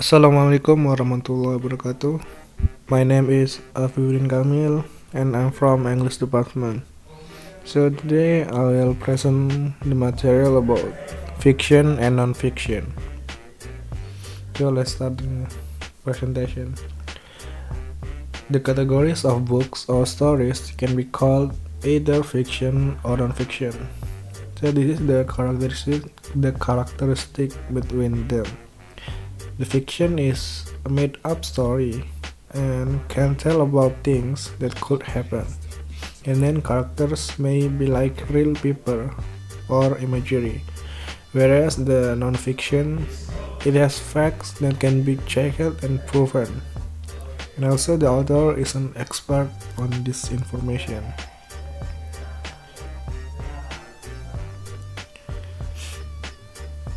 Assalamualaikum warahmatullahi wabarakatuh. My name is Afifudin Kamil and I'm from English department. So today I will present the material about fiction and non-fiction. So let's start the presentation. The categories of books or stories can be called either fiction or non-fiction. So this is the characteristic between them. The fiction is a made-up story and can tell about things that could happen. And then characters may be like real people or imagery. Whereas the non-fiction, it has facts that can be checked and proven. And also the author is an expert on this information.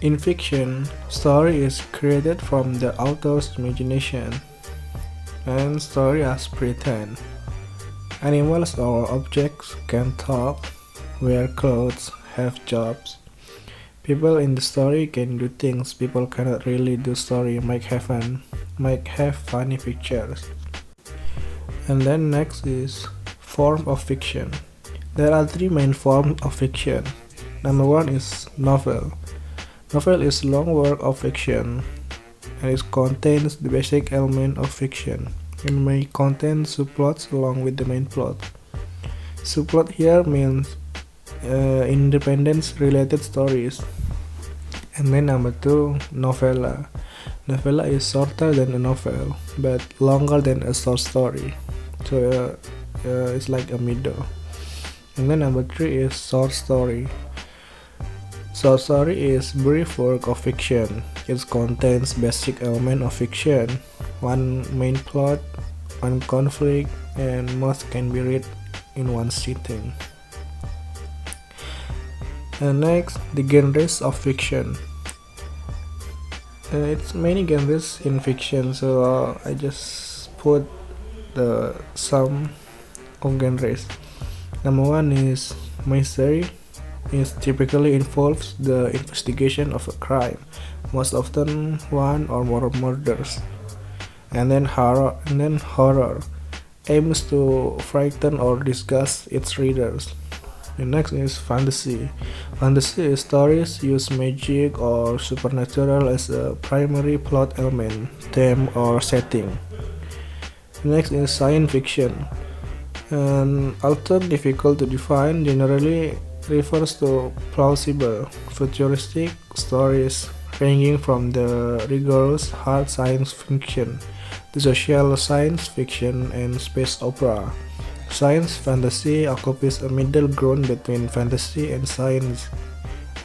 In fiction, story is created from the author's imagination, and story as pretend. Animals or objects can talk, wear clothes, have jobs. People in the story can do things people cannot really do. Story might have funny pictures. And then next is form of fiction. There are three main forms of fiction. Number one is novel. Novel is long work of fiction, and it contains the basic element of fiction. It may contain subplots along with the main plot. Subplot here means independent related stories. And then number two, novella. Novella is shorter than a novel, but longer than a short story. So it's like a middle. And then number three is short story. Short story is brief work of fiction. It contains basic element of fiction, one main plot, one conflict, and most can be read in one sitting. And next, the genres of fiction. It's many genres in fiction, so I just put the some of genres. Number one is mystery. It typically involves the investigation of a crime, most often one or more murders. And then horror aims to frighten or disgust its readers. The next is fantasy. Fantasy is stories use magic or supernatural as a primary plot element, theme, or setting. The next is science fiction. And although difficult to define, generally refers to plausible, futuristic stories ranging from the rigorous hard science fiction to social science fiction and space opera. Science fantasy occupies a middle ground between fantasy and science,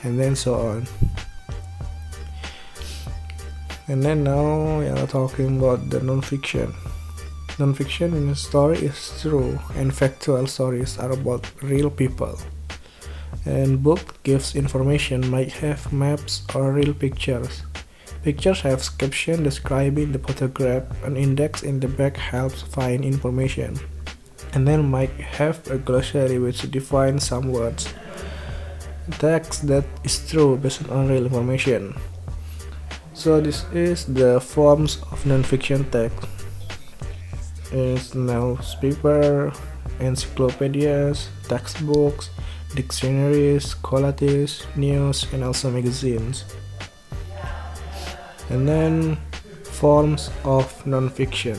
and then so on. And then now we are talking about the non-fiction. Non-fiction in a story is true and factual stories are about real people. And book gives information might have maps or real pictures. Pictures have caption describing the photograph. An index in the back helps find information. And then might have a glossary which defines some words. Text that is true based on real information. So this is the forms of non-fiction text. It's newspaper, encyclopedias, textbooks, dictionaries, collages, news, and also magazines. And then forms of non-fiction.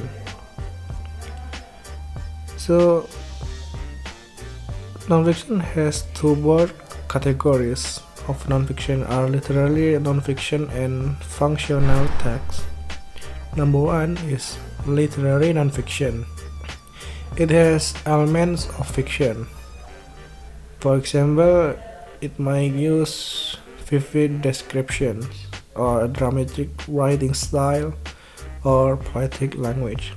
So non-fiction has two broad categories of non-fiction are literary non-fiction and functional text. Number one is literary non-fiction. It has elements of fiction. For example, it might use vivid descriptions or a dramatic writing style or poetic language.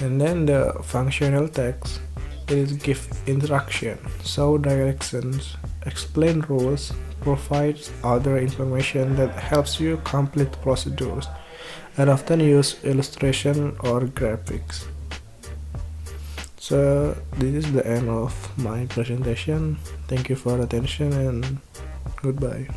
And then the functional text, it is give instruction, show directions, explain rules, provides other information that helps you complete procedures, and often use illustration or graphics. So this is the end of my presentation. Thank you for attention and goodbye.